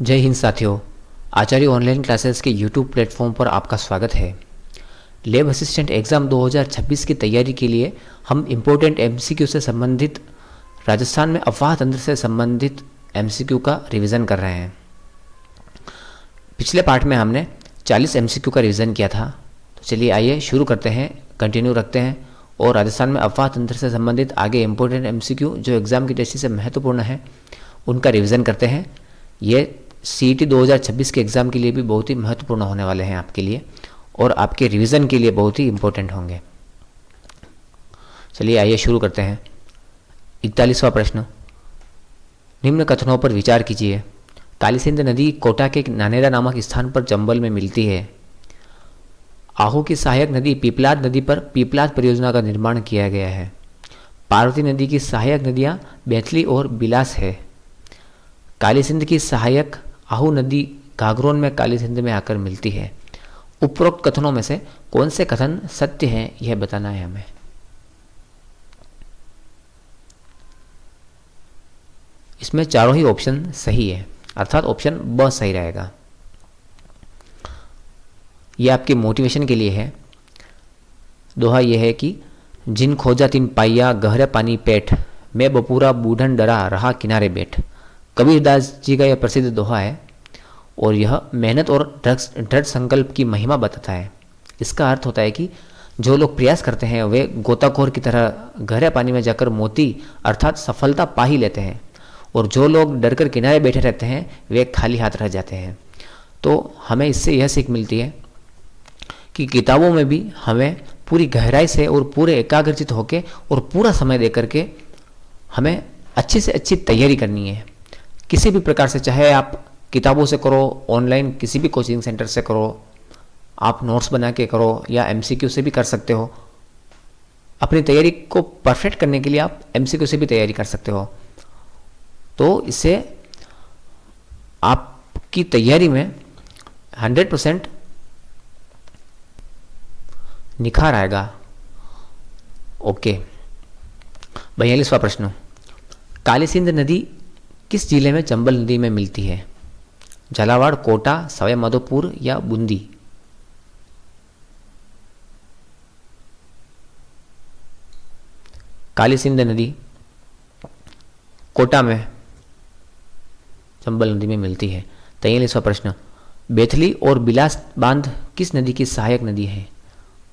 जय हिंद साथियों। आचार्य online classes के यूट्यूब प्लेटफॉर्म पर आपका स्वागत है। लैब असिस्टेंट एग्ज़ाम 2026 की तैयारी के लिए हम इम्पोर्टेंट एमसीक्यू से संबंधित राजस्थान में अफवाह तंत्र से संबंधित एमसीक्यू का रिवीजन कर रहे हैं। पिछले पार्ट में हमने 40 एमसीक्यू का रिवीजन किया था। तो चलिए आइए शुरू करते हैं, कंटिन्यू रखते हैं और राजस्थान में अफवाह तंत्र से संबंधित आगे इम्पोर्टेंट एमसीक्यू जो एग्ज़ाम की दृष्टि से महत्वपूर्ण है उनका रिवीजन करते हैं। ये सीईटी 2026 के एग्ज़ाम के लिए भी बहुत ही महत्वपूर्ण होने वाले हैं आपके लिए और आपके रिवीजन के लिए बहुत ही इम्पोर्टेंट होंगे। चलिए आइए शुरू करते हैं। 41वां प्रश्न, निम्न कथनों पर विचार कीजिए। कालीसिंध नदी कोटा के नानेरा नामक स्थान पर चंबल में मिलती है। आहू की सहायक नदी पीपलाद नदी पर पीपलाद परियोजना का निर्माण किया गया है। पार्वती नदी की सहायक नदियाँ बैथली और बिलास है। कालीसिंध की सहायक आहू नदी घाघरोन में कालीसिंध में आकर मिलती है। उपरोक्त कथनों में से कौन से कथन सत्य हैं यह बताना है हमें। इसमें चारों ही ऑप्शन सही है, अर्थात ऑप्शन ब सही रहेगा। यह आपके मोटिवेशन के लिए है। दोहा यह है कि जिन खोजा तिन पाइया गहरे पानी पेट, मैं बपूरा बूढ़न डरा रहा किनारे बैठ। कबीरदास जी का यह प्रसिद्ध दोहा है और यह मेहनत और दृढ़ संकल्प की महिमा बताता है। इसका अर्थ होता है कि जो लोग प्रयास करते हैं वे गोताखोर की तरह गहरे पानी में जाकर मोती अर्थात सफलता पा ही लेते हैं और जो लोग डरकर किनारे बैठे रहते हैं वे खाली हाथ रह जाते हैं। तो हमें इससे यह सीख मिलती है कि किताबों में भी हमें पूरी गहराई से और पूरे एकाग्रचित होकर और पूरा समय दे करके हमें अच्छी से अच्छी तैयारी करनी है। किसी भी प्रकार से, चाहे आप किताबों से करो, ऑनलाइन किसी भी कोचिंग सेंटर से करो, आप नोट्स बना के करो या एमसीक्यू से भी कर सकते हो। अपनी तैयारी को परफेक्ट करने के लिए आप एमसीक्यू से भी तैयारी कर सकते हो। तो इससे आपकी तैयारी में 100% निखार आएगा। ओके। 42वां प्रश्न, कालीसिंध नदी किस जिले में चंबल नदी में मिलती है? झालावाड़, कोटा, सवाई माधोपुर या बूंदी? कालीसिंध नदी कोटा में चंबल नदी में मिलती है। 43वां प्रश्न, बैथली और बिलास बांध किस नदी की सहायक नदी है?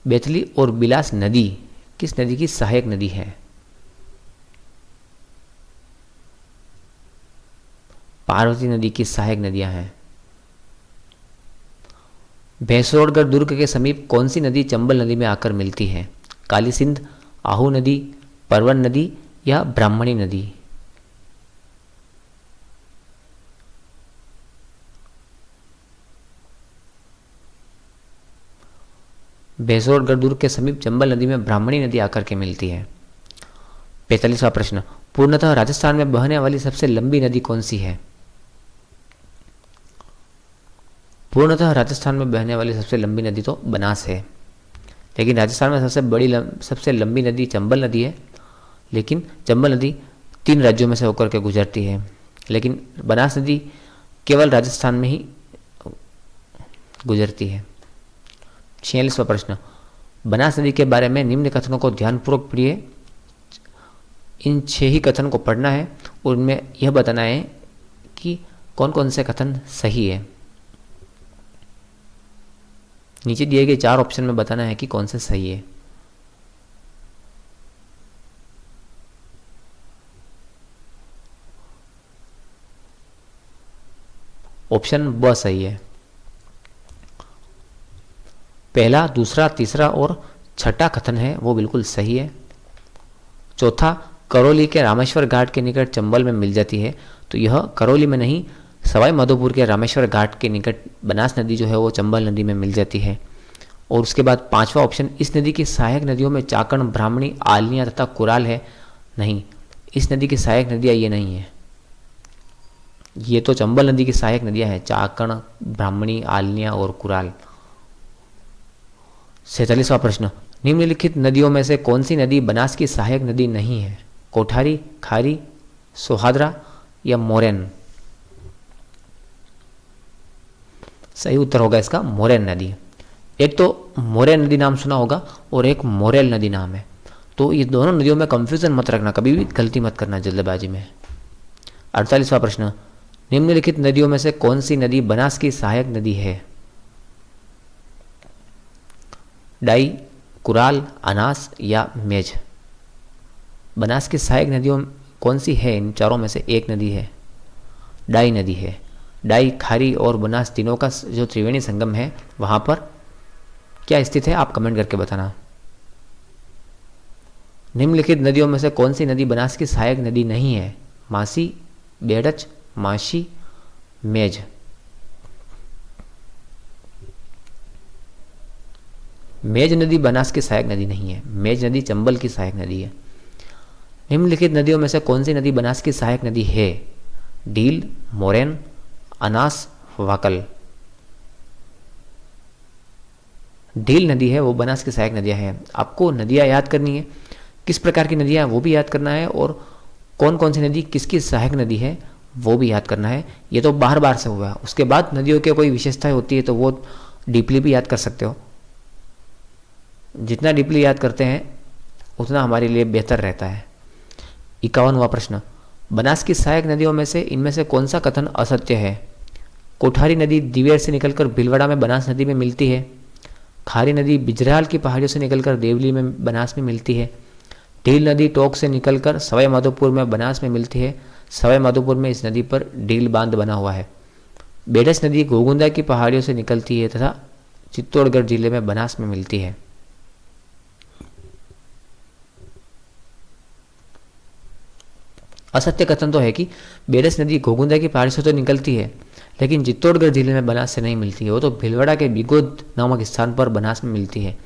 बैथली और बिलास नदी किस नदी की सहायक नदी है? पार्वती नदी की सहायक नदियां हैं। भैंसरोडगढ़ दुर्ग के समीप कौन सी नदी चंबल नदी में आकर मिलती है? कालीसिंध, आहू नदी, परवन नदी या ब्राह्मणी नदी? भैंसरोडगढ़ दुर्ग के समीप चंबल नदी में ब्राह्मणी नदी आकर के मिलती है। 45वां प्रश्न, पूर्णतः राजस्थान में बहने वाली सबसे लंबी नदी कौन सी है? पूर्णतः राजस्थान में बहने वाली सबसे लंबी नदी तो बनास है, लेकिन राजस्थान में सबसे लंबी नदी चंबल नदी है। लेकिन चंबल नदी 3 राज्यों में से होकर के गुजरती है, लेकिन बनास नदी केवल राजस्थान में ही गुजरती है। 46वां प्रश्न, बनास नदी के बारे में निम्न कथनों को ध्यानपूर्वक पढ़िए। इन 6 ही कथन को पढ़ना है और उनमें यह बताना है कि कौन कौन से कथन सही है। नीचे दिए गए 4 ऑप्शन में बताना है कि कौन से सही है। ऑप्शन ब सही है। पहला, दूसरा, तीसरा और छठा कथन है वो बिल्कुल सही है। चौथा, करौली के रामेश्वर घाट के निकट चंबल में मिल जाती है, तो यह करौली में नहीं, सवाई माधोपुर के रामेश्वर घाट के निकट बनास नदी जो है वो चंबल नदी में मिल जाती है। और उसके बाद 5वां ऑप्शन, इस नदी की सहायक नदियों में चाकण, ब्राह्मणी, आलनिया तथा कुराल है। नहीं, इस नदी की सहायक नदियाँ ये नहीं है। ये तो चंबल नदी की सहायक नदियाँ हैं, चाकण, ब्राह्मणी, आलनिया और कुराल। 47वां प्रश्न, निम्नलिखित नदियों में से कौन सी नदी बनास की सहायक नदी नहीं है? कोठारी, खारी, सोहादरा या मोरेन? सही उत्तर होगा इसका मोरेन नदी। एक तो मोरेन नदी नाम सुना होगा और एक मोरेल नदी नाम है, तो ये दोनों नदियों में कंफ्यूजन मत रखना, कभी भी गलती मत करना जल्दबाजी में। 48वां प्रश्न, निम्नलिखित नदियों में से कौन सी नदी बनास की सहायक नदी है? डाई, कुराल, अनास या मेज। बनास की सहायक नदियों कौन सी है? इन चारों में से एक नदी है, डाई नदी है। डाई, खारी और बनास तीनों का जो त्रिवेणी संगम है वहां पर क्या स्थित है, आप कमेंट करके बताना। निम्नलिखित नदियों में से कौन सी नदी बनास की सहायक नदी नहीं है? मासी, बेड़च, माशी, मेज। मेज नदी बनास की सहायक नदी नहीं है, मेज नदी चंबल की सहायक नदी है। निम्नलिखित नदियों में से कौन सी नदी बनास की सहायक नदी है? डील, मोरेन, अनास, वाकल। डील नदी है वो बनास की सहायक नदियां हैं। आपको नदियां याद करनी है, किस प्रकार की नदियां हैं वो भी याद करना है, और कौन कौन सी नदी किसकी सहायक नदी है वो भी याद करना है। ये तो बार बार से हुआ है, उसके बाद नदियों की कोई विशेषताएं होती है तो वो डीपली भी याद कर सकते हो। जितना डीपली याद करते हैं उतना हमारे लिए बेहतर रहता है। 51वां प्रश्न, बनास की सहायक नदियों में से इनमें से कौन सा कथन असत्य है? कोठारी नदी दिवेर से निकलकर भीलवाड़ा में बनास नदी में मिलती है। खारी नदी बिजराल की पहाड़ियों से निकलकर देवली में बनास में मिलती है। डील नदी टोक से निकलकर सवाई माधोपुर में बनास में मिलती है। सवाई माधोपुर में इस नदी पर डील बांध बना हुआ है। बेडस नदी घोगुंदा की पहाड़ियों से निकलती है तथा चित्तौड़गढ़ जिले में बनास में मिलती है। असत्य कथन तो है कि बेडस नदी घोगुंदा की पहाड़ी से तो निकलती है लेकिन चित्तौड़गढ़ जिले में बनास से नहीं मिलती है, वो तो भीलवाड़ा के बिगोद नामक स्थान पर बनास में मिलती है।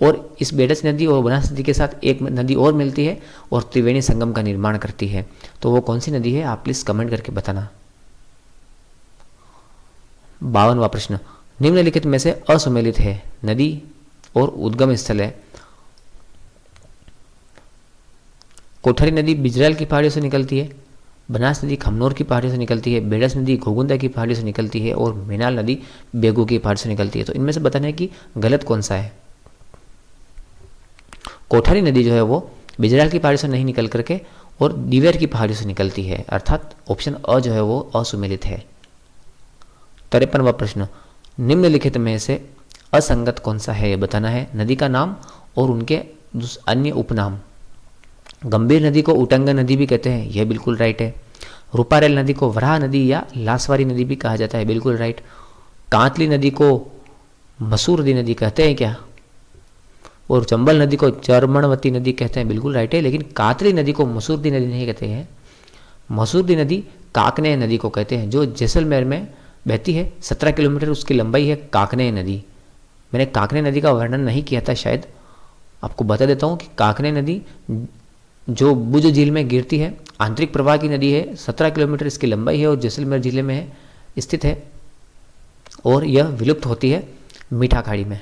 और इस बेडस नदी और बनास नदी के साथ एक नदी और मिलती है और त्रिवेणी संगम का निर्माण करती है, तो वो कौन सी नदी है आप प्लीज कमेंट करके बताना। 52वां प्रश्न, निम्नलिखित में से असुमेलित है नदी और उद्गम स्थल है। कोठारी नदी बिजराल की पहाड़ियों से निकलती है। बनास नदी खमनोर की पहाड़ियों से निकलती है। बेडस नदी घोगुंदा की पहाड़ियों से निकलती है और मेनाल नदी बेगू की पहाड़ से निकलती है। तो इनमें से बताना है कि गलत कौन सा है। कोठारी नदी जो है वो बिजराल की पहाड़ी से नहीं निकल करके और दिवेर की पहाड़ियों से निकलती है, अर्थात ऑप्शन अ जो है वो असुमेलित है। 53वां प्रश्न, निम्नलिखित में से असंगत कौन सा है, बताना है। नदी का नाम और उनके अन्य उपनाम। गंभीर नदी को उटंगा नदी भी कहते हैं, यह बिल्कुल राइट है। रूपारेल नदी को वराह नदी या लासवारी नदी भी कहा जाता है, बिल्कुल राइट। कांतली नदी को मसूरदी नदी कहते हैं क्या? और चंबल नदी को चरमणवती नदी कहते हैं, बिल्कुल राइट है। लेकिन कातली नदी को मसूरदी नदी नहीं कहते हैं। मसूरदी नदी काकने नदी को कहते हैं, जो जैसलमेर में बहती है। 17 किलोमीटर उसकी लंबाई है काकने नदी। मैंने काकने नदी का वर्णन नहीं किया था शायद, आपको बता देता हूँ कि काकने नदी जो भुज झील में गिरती है, आंतरिक प्रवाह की नदी है। 17 किलोमीटर इसकी लंबाई है और जैसलमेर जिले में है स्थित है, और यह विलुप्त होती है मीठा खाड़ी में।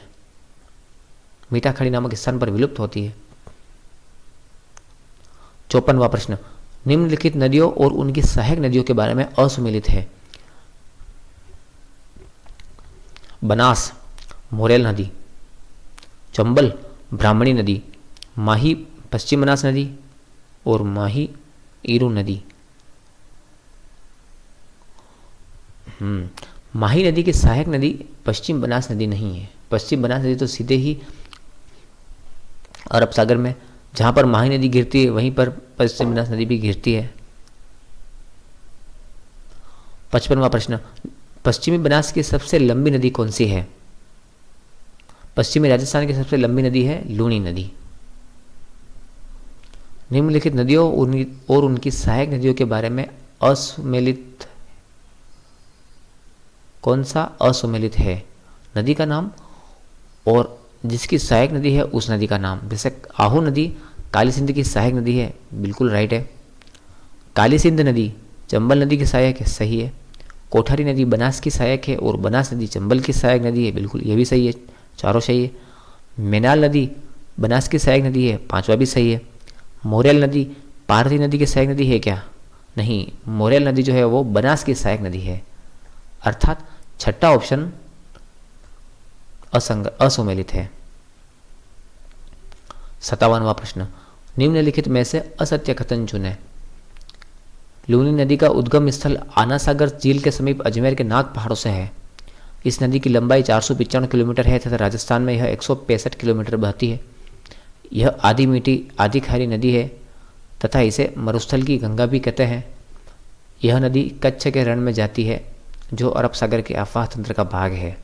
मीठा खाड़ी नामक स्थान पर विलुप्त होती है। 54वां प्रश्न, निम्नलिखित नदियों और उनकी सहायक नदियों के बारे में असुमेलित है। बनास मोरेल नदी, चंबल ब्राह्मणी नदी, माही पश्चिम बनास नदी और माही ईरू नदी। माही नदी की सहायक नदी पश्चिम बनास नदी नहीं है। पश्चिम बनास नदी तो सीधे ही अरब सागर में, जहां पर माही नदी गिरती है वहीं पर पश्चिम बनास नदी भी गिरती है। 55वां प्रश्न, पश्चिमी बनास की सबसे लंबी नदी कौन सी है? पश्चिमी राजस्थान की सबसे लंबी नदी है लूणी नदी। निम्नलिखित नदियों और उनकी सहायक नदियों के बारे में असुमेलित कौन सा असुमेलित है? नदी का नाम और जिसकी सहायक नदी है उस नदी का नाम। जैसे आहू नदी काली सिंध की सहायक नदी है, बिल्कुल राइट है। काली सिंध नदी चंबल नदी की सहायक है, सही है। कोठारी नदी बनास की सहायक है और बनास नदी चंबल की सहायक नदी है, बिल्कुल ये भी सही है, चारों सही है। मेनाल नदी बनास की सहायक नदी है, पांचवा भी सही है। मोरेल नदी पारधी नदी की सहायक नदी है क्या? नहीं, मोरेल नदी जो है वो बनास की सहायक नदी है, अर्थात छठा ऑप्शन असुमेलित है। 57वां प्रश्न, निम्नलिखित में से असत्य कथन चुनें। लूनी नदी का उद्गम स्थल आना सागर झील के समीप अजमेर के नाग पहाड़ों से है। इस नदी की लंबाई 495 किलोमीटर है तथा राजस्थान में यह 165 किलोमीटर बहती है। यह आधी मीठी आधी खारी नदी है तथा इसे मरुस्थल की गंगा भी कहते हैं। यह नदी कच्छ के रण में जाती है जो अरब सागर के अफवाह तंत्र का भाग है।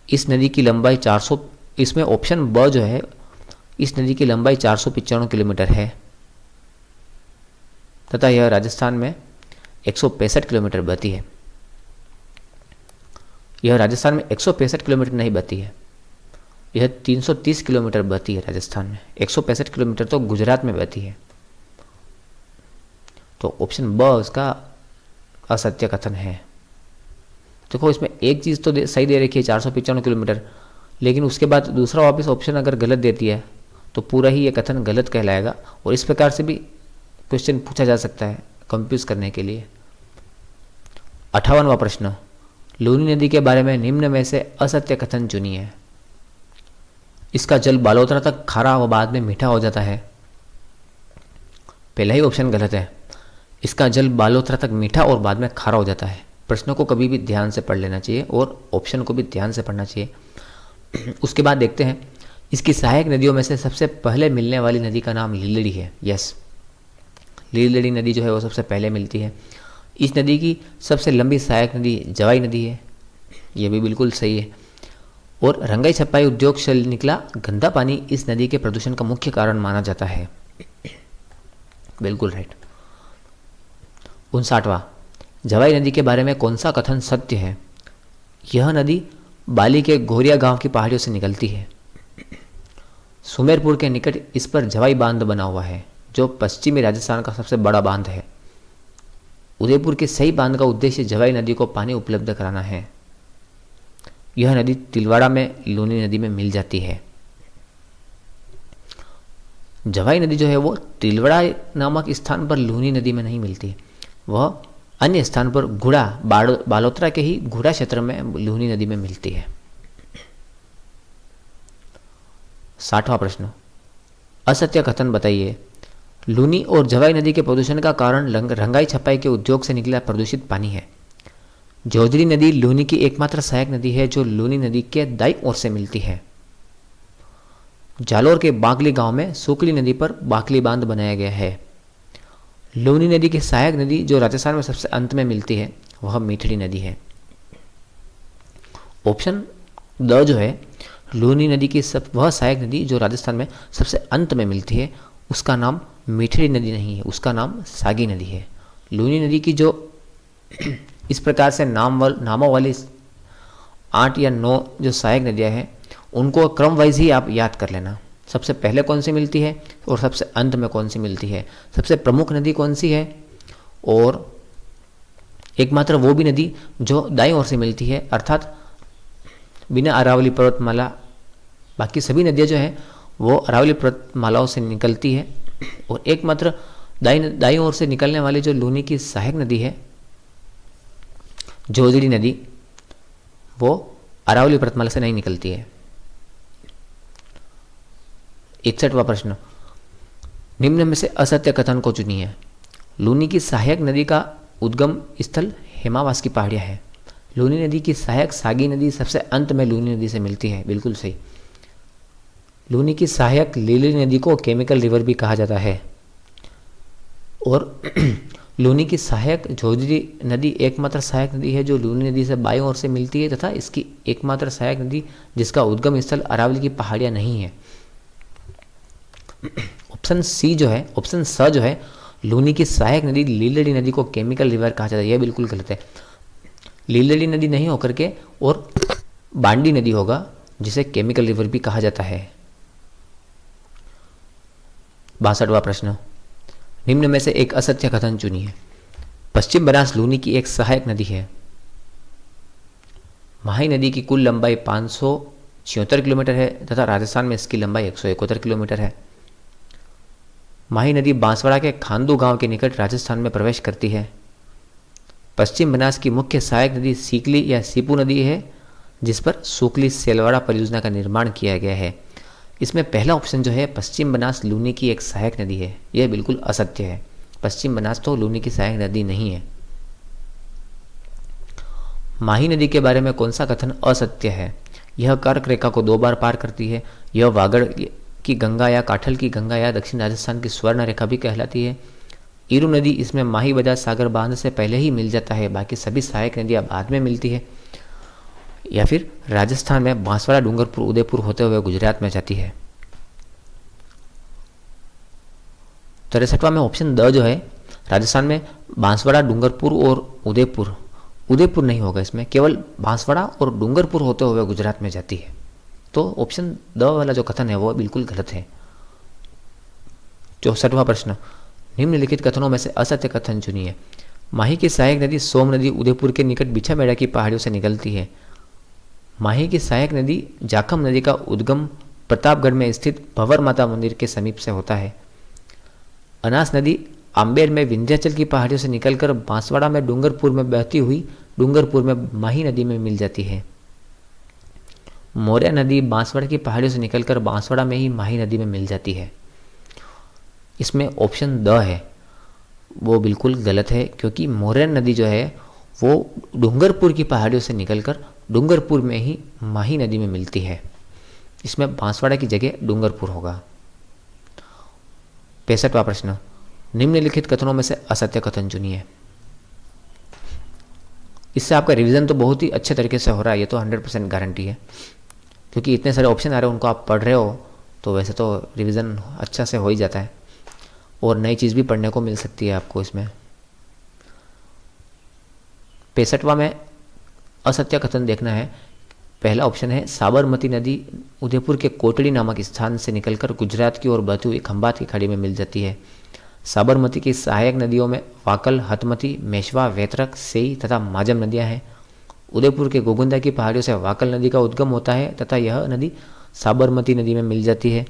इस नदी की लंबाई 400, इसमें ऑप्शन ब जो है, इस नदी की लंबाई 495 किलोमीटर है तथा यह राजस्थान में 165 किलोमीटर बहती है। यह राजस्थान में 165 किलोमीटर नहीं बहती है, यह 330 किलोमीटर बहती है राजस्थान में। 165 किलोमीटर तो गुजरात में बहती है। तो ऑप्शन ब उसका असत्य कथन है। देखो इसमें एक चीज़ तो सही दे रखी है 495 किलोमीटर, लेकिन उसके बाद दूसरा वापस ऑप्शन अगर गलत देती है तो पूरा ही ये कथन गलत कहलाएगा। और इस प्रकार से भी क्वेश्चन पूछा जा सकता है कंफ्यूज करने के लिए। 58वां प्रश्न, लूनी नदी के बारे में निम्न में से असत्य कथन चुनिए। इसका जल बालोतरा तक खारा व बाद में मीठा हो जाता है। पहला ही ऑप्शन गलत है। इसका जल बालोतरा तक मीठा और बाद में खारा हो जाता है। प्रश्नों को कभी भी ध्यान से पढ़ लेना चाहिए और ऑप्शन को भी ध्यान से पढ़ना चाहिए। उसके बाद देखते हैं, इसकी सहायक नदियों में से सबसे पहले मिलने वाली नदी का नाम लीलड़ी है। यस, लीलड़ी नदी जो है वो सबसे पहले मिलती है। इस नदी की सबसे लंबी सहायक नदी जवाई नदी है, ये भी बिल्कुल सही है। और रंगाई छपाई उद्योग से निकला गंदा पानी इस नदी के प्रदूषण का मुख्य कारण माना जाता है। बिल्कुल राइट। 59वां, जवाई नदी के बारे में कौन सा कथन सत्य है? यह नदी बाली के घोरिया गांव की पहाड़ियों से निकलती है। सुमेरपुर के निकट इस पर जवाई बांध बना हुआ है जो पश्चिमी राजस्थान का सबसे बड़ा बांध है। उदयपुर के सही बांध का उद्देश्य जवाई नदी को पानी उपलब्ध कराना है। यह नदी तिलवाड़ा में लूनी नदी में मिल जाती है। जवाई नदी जो है वो तिलवाड़ा नामक स्थान पर लूनी नदी में नहीं मिलती, वह अन्य स्थान पर गुड़ा बालोतरा के ही गुड़ा क्षेत्र में लूनी नदी में मिलती है। 60वां प्रश्न, असत्य कथन बताइए। लूनी और जवाई नदी के प्रदूषण का कारण रंगाई छपाई के उद्योग से निकला प्रदूषित पानी है। जोजरी नदी लूनी की एकमात्र सहायक नदी है जो लूनी नदी के दाईं ओर से मिलती है। जालोर के बागली गांव में सुकली नदी पर बाकली बांध बनाया गया है। लूनी नदी की सहायक नदी जो राजस्थान में सबसे अंत में मिलती है वह मीठड़ी नदी है। ऑप्शन द जो है, लूनी नदी की वह सहायक नदी जो राजस्थान में सबसे अंत में मिलती है, उसका नाम मीठड़ी नदी नहीं है, उसका नाम सागी नदी है। लूनी नदी की जो इस प्रकार से नामों वाली 8 या 9 जो सहायक नदियाँ हैं उनको क्रम वाइज ही आप याद कर लेना। सबसे पहले कौन सी मिलती है और सबसे अंत में कौन सी मिलती है, सबसे प्रमुख नदी कौन सी है, और एकमात्र वो भी नदी जो दाईं ओर से मिलती है, अर्थात बिना अरावली पर्वतमाला, बाकी सभी नदियाँ जो हैं वो अरावली पर्वतमालाओं से निकलती है। और एकमात्र दाईं ओर से निकलने वाली जो लूनी की सहायक नदी है जोजड़ी नदी, वो अरावली पर्वतमाला से नहीं निकलती है। 61वां प्रश्न, निम्न में से असत्य कथन को चुनिए। लूनी की सहायक नदी का उद्गम स्थल हेमावास की पहाड़ियाँ है। लूनी नदी की सहायक सागी नदी सबसे अंत में लूनी नदी से मिलती है। बिल्कुल सही। लूनी की सहायक लीली नदी को केमिकल रिवर भी कहा जाता है। और लूनी की सहायक जोजरी नदी एकमात्र सहायक नदी है जो लूनी नदी से बाईं ओर से मिलती है तथा इसकी एकमात्र सहायक नदी जिसका उद्गम स्थल अरावली की पहाड़ियाँ नहीं है। ऑप्शन सी जो है, ऑप्शन स जो है, लूनी की सहायक नदी लीलड़ी नदी को केमिकल रिवर कहा जाता है, यह बिल्कुल गलत है। लीलड़ी नदी नहीं होकर के और बांडी नदी होगा जिसे केमिकल रिवर भी कहा जाता है। 62वां प्रश्न, निम्न में से एक असत्य कथन चुनिए। पश्चिम बनास लूनी की एक सहायक नदी है। माही नदी की कुल लंबाई 576 किलोमीटर है तथा राजस्थान में इसकी लंबाई 171 किलोमीटर है। माही नदी बांसवाड़ा के खांदू गांव के निकट राजस्थान में प्रवेश करती है। पश्चिम बनास की मुख्य सहायक नदी सीकली या सीपू नदी है, जिस पर सूकली सेलवाड़ा परियोजना का निर्माण किया गया है। इसमें पहला ऑप्शन जो है पश्चिम बनास लूनी की एक सहायक नदी है, यह बिल्कुल असत्य है। पश्चिम बनास तो लूनी की सहायक नदी नहीं है। माही नदी के बारे में कौन सा कथन असत्य है? यह कर्क रेखा को 2 बार पार करती है। यह वागड़ की गंगा या काठल की गंगा या दक्षिण राजस्थान की स्वर्ण रेखा भी कहलाती है। ईरू नदी इसमें माही बजाज सागर बांध से पहले ही मिल जाता है, बाकी सभी सहायक नदियां बाद में मिलती है। या फिर राजस्थान में बांसवाड़ा डूंगरपुर उदयपुर होते हुए गुजरात में जाती है। 63वां में ऑप्शन द जो है, राजस्थान में बांसवाड़ा डूंगरपुर और उदयपुर, उदयपुर नहीं होगा इसमें, केवल बांसवाड़ा और डूंगरपुर होते हुए गुजरात में जाती है। तो ऑप्शन द वाला जो कथन है वो बिल्कुल गलत है। 64वां प्रश्न, निम्नलिखित कथनों में से असत्य कथन चुनिए। माही की सहायक नदी सोम नदी उदयपुर के निकट बिछामेड़ा की पहाड़ियों से निकलती है। माही की सहायक नदी जाखम नदी का उद्गम प्रतापगढ़ में स्थित भंवर माता मंदिर के समीप से होता है। अनास नदी आम्बेर में विंध्याचल की पहाड़ियों से निकलकर बांसवाड़ा में डूंगरपुर में बहती हुई डूंगरपुर में माही नदी में मिल जाती है। मोरिया नदी बांसवाड़ा की पहाड़ियों से निकलकर बांसवाड़ा में ही माही नदी में मिल जाती है। इसमें ऑप्शन द है वो बिल्कुल गलत है, क्योंकि मोरिया नदी जो है वो डूंगरपुर की पहाड़ियों से निकलकर डूंगरपुर में ही माही नदी में मिलती है। इसमें बांसवाड़ा की जगह डूंगरपुर होगा। 65वां प्रश्न, निम्नलिखित कथनों में से असत्य कथन चुनिए। इससे आपका रिवीजन तो बहुत ही अच्छे तरीके से हो रहा है, ये तो 100% गारंटी है, क्योंकि इतने सारे ऑप्शन आ रहे हैं, उनको आप पढ़ रहे हो तो वैसे तो रिवीजन अच्छा से हो ही जाता है और नई चीज़ भी पढ़ने को मिल सकती है आपको इसमें। 65वां में असत्य कथन देखना है। पहला ऑप्शन है साबरमती नदी उदयपुर के कोटड़ी नामक स्थान से निकलकर गुजरात की ओर बहती हुई खंभात की खाड़ी में मिल जाती है। साबरमती की सहायक नदियों में वाकल, हथमती, मेशवा, वेतरक, सेई तथा माजम नदियां हैं। उदयपुर के गोगुंदा की पहाड़ियों से वाकल नदी का उद्गम होता है तथा यह नदी साबरमती नदी में मिल जाती है।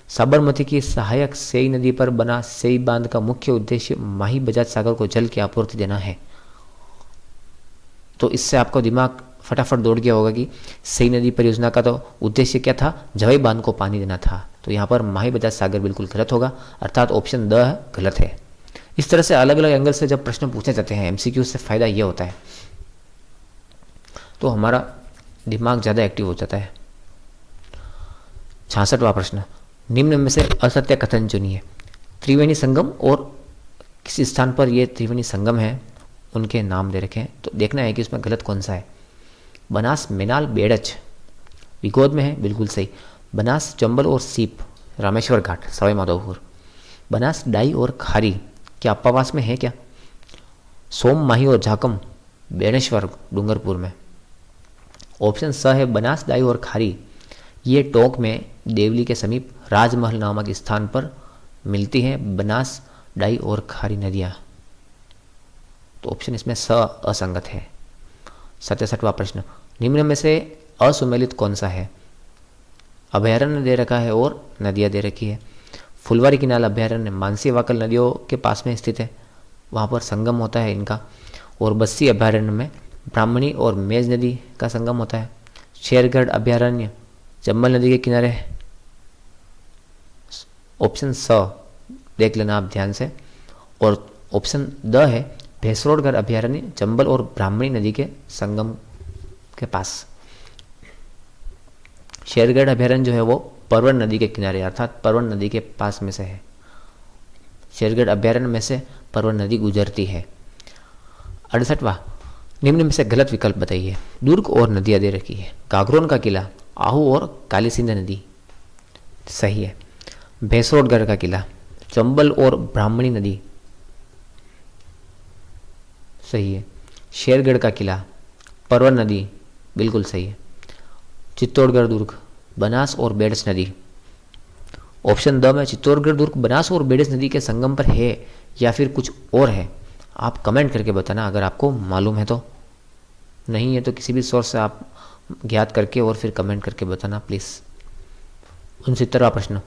साबरमती की सहायक सेई नदी पर बना सेई बांध का मुख्य उद्देश्य माही बजाज सागर को जल की आपूर्ति देना है। तो इससे आपको दिमाग फटाफट दौड़ गया होगा कि सेई नदी परियोजना का तो उद्देश्य क्या था, जवाई बांध को पानी देना था। तो यहाँ पर माही बजाज सागर बिल्कुल गलत होगा, अर्थात ऑप्शन द गलत है। इस तरह से अलग अलग एंगल से जब प्रश्न पूछे जाते हैं एमसीक्यू से फायदा ये होता है तो हमारा दिमाग ज़्यादा एक्टिव हो जाता है। 66वां प्रश्न, निम्न में से असत्य कथन चुनिए। त्रिवेणी संगम और किस स्थान पर यह त्रिवेणी संगम है उनके नाम दे रखे हैं, तो देखना है कि उसमें गलत कौन सा है। बनास मेनाल बेड़च विगोद में है, बिल्कुल सही। बनास चंबल और सीप रामेश्वर घाट सवाई माधोपुर। बनास डाई और खारी क्या अप्पावास में है क्या? सोम, माही और झाकम बेणेश्वर डूंगरपुर में। ऑप्शन स है बनास, डाई और खारी, ये टोंक में देवली के समीप राजमहल नामक स्थान पर मिलती हैं बनास, डाई और खारी नदियाँ। तो ऑप्शन इसमें स असंगत है। 67वां प्रश्न, निम्न में से असुमेलित कौन सा है? अभयारण्य दे रखा है और नदियाँ दे रखी है। फुलवारी किनाल अभयारण्य मानसी वाकल नदियों के पास में स्थित है, वहाँ पर संगम होता है इनका। और बस्सी अभयारण्य में ब्राह्मणी और मेज नदी का संगम होता है। शेरगढ़ अभयारण्य चंबल नदी के किनारे। ऑप्शन स देख लेना आप ध्यान से। और ऑप्शन द है भैंसरोडगढ़ अभयारण्य चंबल और ब्राह्मणी नदी के संगम के पास। शेरगढ़ अभयारण्य जो है वो परवन नदी के किनारे अर्थात परवन नदी के पास में से है। शेरगढ़ अभयारण्य में से परवन नदी गुजरती है। 68वां, निम्न में से गलत विकल्प बताइए। दुर्ग और नदियाँ दे रखी है। गागरोन का किला, आहू और काली सिंध नदी, सही है। भैंसरोडगढ़ का किला, चंबल और ब्राह्मणी नदी, सही है। शेरगढ़ का किला, परवन नदी, बिल्कुल सही है। चित्तौड़गढ़ दुर्ग, बनास और बेड़स नदी। ऑप्शन द में चित्तौड़गढ़ दुर्ग बनास और बेड़स नदी के संगम पर है या फिर कुछ और है, आप कमेंट करके बताना अगर आपको मालूम है तो। नहीं है तो किसी भी सोर्स से आप ज्ञात करके और फिर कमेंट करके बताना प्लीज़। 69वां प्रश्न,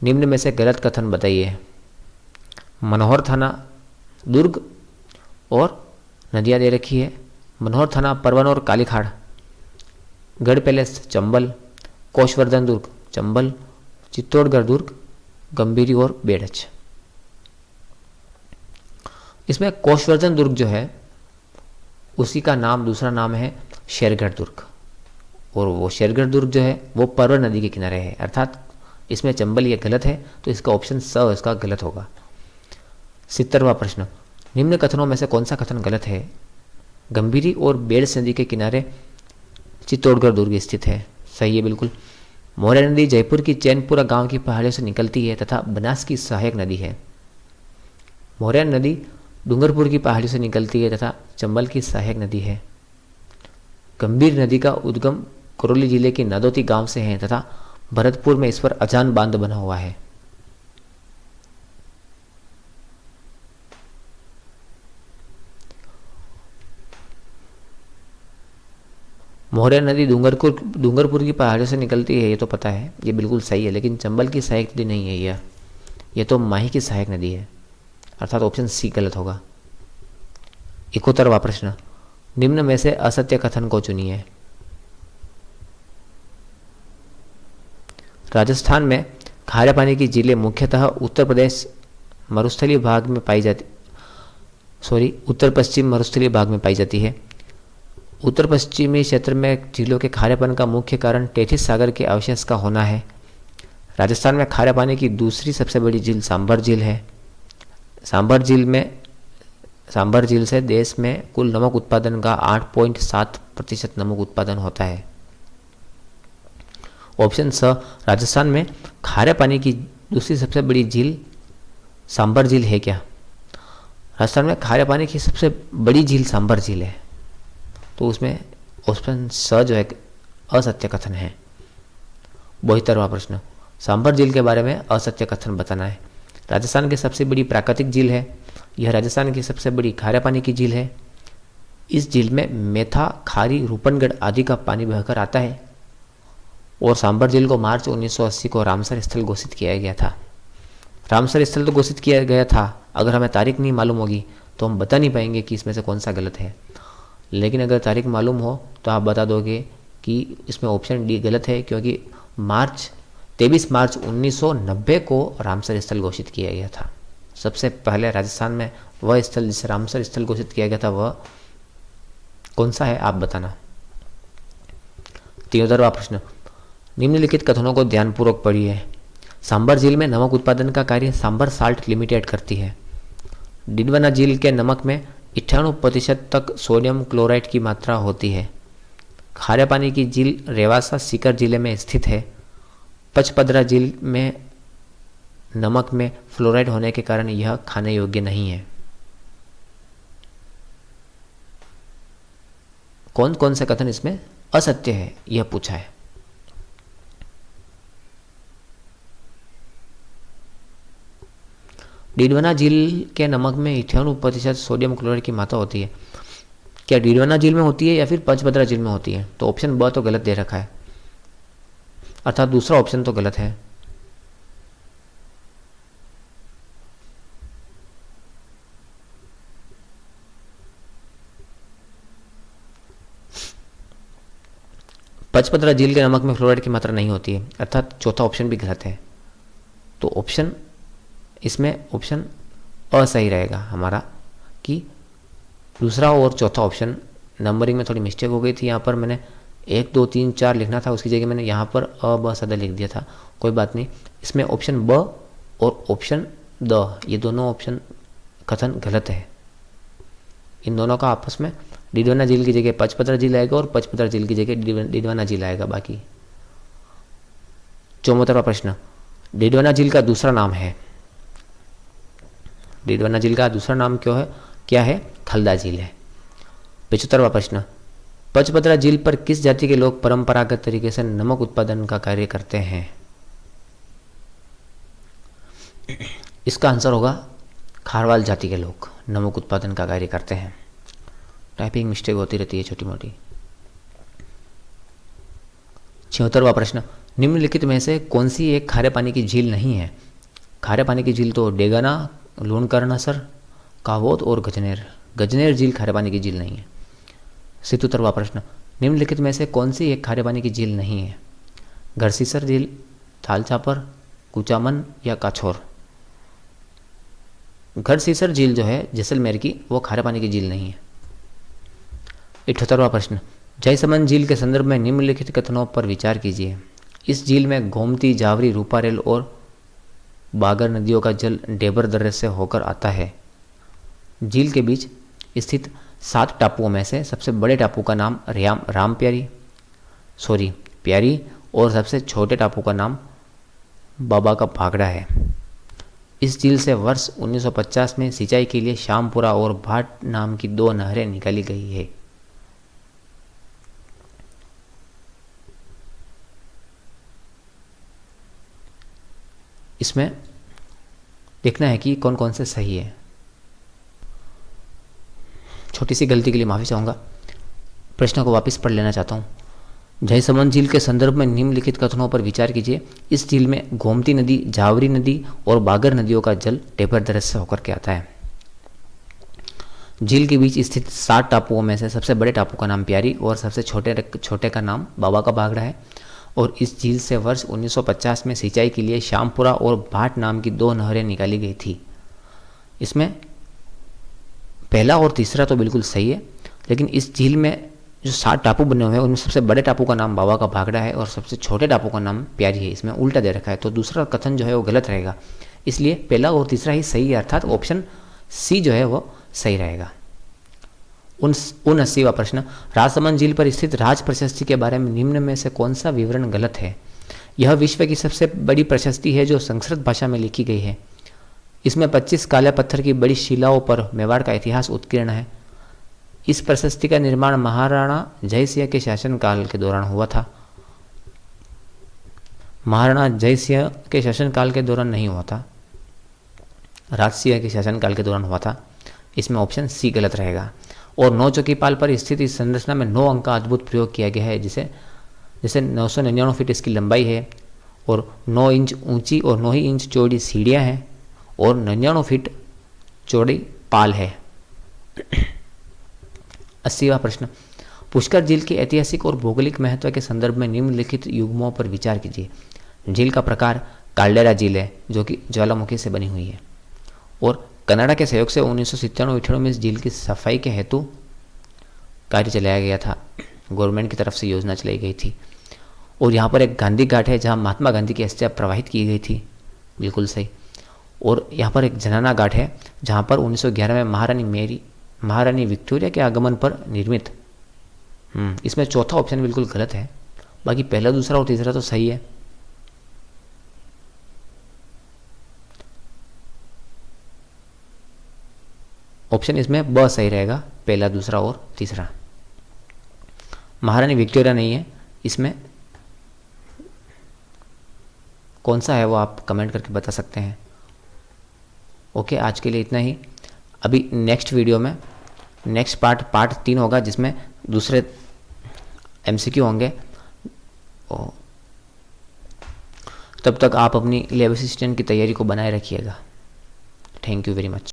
निम्न में से गलत कथन बताइए। मनोहर थाना दुर्ग और नदियाँ दे रखी है। मनोहर थाना, परवन और कालीखाड़, गढ़ पैलेस चंबल, कोषवर्धन दुर्ग चंबल, चित्तौड़गढ़ दुर्ग, गंभीरी और बेड़च। इसमें कोषवर्धन दुर्ग जो है उसी का नाम, दूसरा नाम है शेरगढ़ दुर्ग, और वो शेरगढ़ दुर्ग जो है वो परवन नदी के किनारे है, अर्थात इसमें चंबल ये गलत है, तो इसका ऑप्शन स इसका गलत होगा। 70वां प्रश्न, निम्न कथनों में से कौन सा कथन गलत है? गंभीरी और बेड़स नदी के किनारे चित्तौड़गढ़ दुर्ग स्थित है, सही है बिल्कुल। मोरया नदी जयपुर की चैनपुरा गांव की पहाड़ियों से निकलती है तथा बनास की सहायक नदी है। मोरया नदी डूंगरपुर की पहाड़ियों से निकलती है तथा चंबल की सहायक नदी है। गंभीर नदी का उद्गम करौली जिले के नादौती गांव से है तथा भरतपुर में इस पर अजान बांध बना हुआ है। मोरया नदी डूंगरपुर की पहाड़ियों से निकलती है, ये तो पता है, ये बिल्कुल सही है, लेकिन चंबल की सहायक नदी नहीं है ये तो माही की सहायक नदी है, अर्थात ऑप्शन सी गलत होगा। 71वां प्रश्न, निम्न में से असत्य कथन को चुनिए। राजस्थान में खारे पानी की झीलें मुख्यतः उत्तर पश्चिम मरुस्थलीय भाग में पाई जाती है। उत्तर पश्चिमी क्षेत्र में झीलों के खारेपन का मुख्य कारण टेथिस सागर के अवशेष का होना है। राजस्थान में खारे पानी की दूसरी सबसे बड़ी झील सांभर झील है। सांभर झील से देश में कुल नमक उत्पादन का 8.7% नमक उत्पादन होता है। ऑप्शन स, राजस्थान में खारे पानी की दूसरी सबसे बड़ी झील सांभर झील है क्या? राजस्थान में खारे पानी की सबसे बड़ी झील सांभर झील है, तो उसमें ऑप्शन स जो है असत्य कथन है। 72वां प्रश्न, सांभर झील के बारे में असत्य कथन बताना है। राजस्थान की सबसे बड़ी प्राकृतिक झील है। यह राजस्थान की सबसे बड़ी खारे पानी की झील है। इस झील में मेथा, खारी, रूपनगढ़ आदि का पानी बहकर आता है। और सांभर झील को मार्च 1980 को रामसर स्थल घोषित किया गया था। रामसर स्थल तो घोषित किया गया था, अगर हमें तारीख नहीं मालूम होगी तो हम बता नहीं पाएंगे कि इसमें से कौन सा गलत है, लेकिन अगर तारीख मालूम हो तो आप बता दोगे कि इसमें ऑप्शन डी गलत है, क्योंकि 23 मार्च 1990 को रामसर स्थल घोषित किया गया था। सबसे पहले राजस्थान में वह स्थल जिसे रामसर स्थल घोषित किया गया था वह कौन सा है, आप बताना। 73वां प्रश्न, निम्नलिखित कथनों को ध्यानपूर्वक पढ़िए। सांभर झील में नमक उत्पादन का कार्य सांभर साल्ट लिमिटेड करती है। डिडवाना झील के नमक में 98% तक सोडियम क्लोराइड की मात्रा होती है। खारे पानी की झील रेवासा सीकर जिले में स्थित है। पचपदरा झील में नमक में फ्लोराइड होने के कारण यह खाने योग्य नहीं है। कौन कौन से कथन इसमें असत्य है यह पूछा है। डिडवाना झील के नमक में 98% सोडियम क्लोराइड की मात्रा होती है। क्या डिडवाना झील में होती है या फिर पचपदरा झील में होती है? तो ऑप्शन ब तो गलत दे रखा है, अर्थात दूसरा ऑप्शन तो गलत है। पचपदरा झील के नमक में फ्लोराइड की मात्रा नहीं होती है, अर्थात चौथा ऑप्शन भी गलत है। तो ऑप्शन इसमें ऑप्शन अ सही रहेगा हमारा, कि दूसरा और चौथा ऑप्शन। नंबरिंग में थोड़ी मिस्टेक हो गई थी, यहाँ पर मैंने 1 2 3 4 लिखना था, उसकी जगह मैंने यहाँ पर अ ब सदा लिख दिया था। कोई बात नहीं, इसमें ऑप्शन ब और ऑप्शन द ये दोनों ऑप्शन कथन गलत है। इन दोनों का आपस में डिडवाना झील की जगह पचपदरा झील आएगा और पचपदरा झील की जगह डिडवाना झील आएगा बाकी। 74वां प्रश्न, डिडवाना झील का दूसरा नाम है। डिडवाना झील का दूसरा नाम क्या है? खलदा झील है। 75वां प्रश्न, पचपदरा झील पर किस जाति के लोग परंपरागत तरीके से नमक उत्पादन का कार्य करते हैं? इसका आंसर होगा खारवाल जाति के लोग नमक उत्पादन का कार्य करते हैं। टाइपिंग मिस्टेक होती रहती है छोटी मोटी। 76वां प्रश्न, निम्नलिखित में से कौन सी एक खारे पानी की झील नहीं है? खारे पानी की झील तो डेगाना, लूणकरणसर, कावोत और गजनेर। गजनेर झील खारे पानी की झील नहीं है। 77वां प्रश्न, निम्नलिखित में से कौन सी एक खारे पानी की झील नहीं है? गढ़सीसर झील, थालछापर, कुचामन या काछोर? गढ़सीसर झील जो है जैसलमेर की, वो खारे पानी की झील नहीं है। 78वां प्रश्न, जयसमंद झील के संदर्भ में निम्नलिखित कथनों पर विचार कीजिए। इस झील में गोमती, जावरी, रूपारेल और बागर नदियों का जल डेबर दर्रे से होकर आता है। झील के बीच स्थित 7 टापुओं में से सबसे बड़े टापू का नाम प्यारी और सबसे छोटे टापू का नाम बाबा का भागड़ा है। इस झील से वर्ष 1950 में सिंचाई के लिए श्यामपुरा और भाट नाम की 2 नहरें निकाली गई है। इसमें देखना है कि कौन कौन से सही है। छोटी सी गलती के लिए माफ़ी चाहूँगा, प्रश्न को वापस पढ़ लेना चाहता हूँ। जयसमंद झील के संदर्भ में निम्नलिखित कथनों पर विचार कीजिए। इस झील में गोमती नदी, जावरी नदी और बागर नदियों का जल टेपर दर्रे से होकर के आता है। झील के बीच स्थित 7 टापुओं में से सबसे बड़े टापू का नाम प्यारी और सबसे छोटे का नाम बाबा का भागड़ा है। और इस झील से वर्ष 1950 में सिंचाई के लिए श्यामपुरा और भाट नाम की 2 नहरें निकाली गई थी। इसमें पहला और तीसरा तो बिल्कुल सही है, लेकिन इस झील में जो 7 टापू बने हुए हैं उनमें सबसे बड़े टापू का नाम बाबा का भागड़ा है और सबसे छोटे टापू का नाम प्यारी है। इसमें उल्टा दे रखा है, तो दूसरा कथन जो है वो गलत रहेगा। इसलिए पहला और तीसरा ही सही है, अर्थात ऑप्शन सी जो है वो सही रहेगा। 79वां प्रश्न, राजसमंद झील पर स्थित राज प्रशस्ति के बारे में निम्न में से कौन सा विवरण गलत है? यह विश्व की सबसे बड़ी प्रशस्ति है जो संस्कृत भाषा में लिखी गई है। इसमें 25 काले पत्थर की बड़ी शिलाओं पर मेवाड़ का इतिहास उत्कीर्ण है। इस प्रशस्ति का निर्माण महाराणा जयसिंह के शासनकाल के दौरान हुआ था। महाराणा जयसिंह के शासनकाल के दौरान नहीं हुआ था, राजसिंह के शासनकाल के दौरान हुआ था। इसमें ऑप्शन सी गलत रहेगा। और 9 चौकीपाल पर स्थित इस संरचना में 9 अंक का अद्भुत प्रयोग किया गया है, जैसे 999 फीट इसकी लंबाई है और 9 इंच ऊंची और 9 ही इंच चौड़ी सीढ़ियाँ हैं और 99 फीट चौड़ी पाल है। 80वां प्रश्न, पुष्कर झील के ऐतिहासिक और भौगोलिक महत्व के संदर्भ में निम्नलिखित युग्मों पर विचार कीजिए। झील का प्रकार काल्डेरा झील है जो कि ज्वालामुखी से बनी हुई है और कनाडा के सहयोग से 1997-98 में इस झील की सफाई के हेतु कार्य चलाया गया था। गवर्नमेंट की तरफ से योजना चलाई गई थी। और यहाँ पर एक गांधी घाट है जहाँ महात्मा गांधी की अस्थियां प्रवाहित की गई थी, बिल्कुल सही। और यहाँ पर एक जनाना घाट है जहाँ पर 1911 में महारानी विक्टोरिया के आगमन पर निर्मित। इसमें चौथा ऑप्शन बिल्कुल गलत है, बाकी पहला, दूसरा और तीसरा तो सही है। ऑप्शन इसमें ब सही रहेगा, पहला, दूसरा और तीसरा। महारानी विक्टोरिया नहीं है, इसमें कौन सा है वो आप कमेंट करके बता सकते हैं। ओके, आज के लिए इतना ही। अभी नेक्स्ट वीडियो में नेक्स्ट पार्ट 3 होगा जिसमें दूसरे MCQ होंगे। तब तक आप अपनी लैब असिस्टेंट की तैयारी को बनाए रखिएगा। Thank you very much.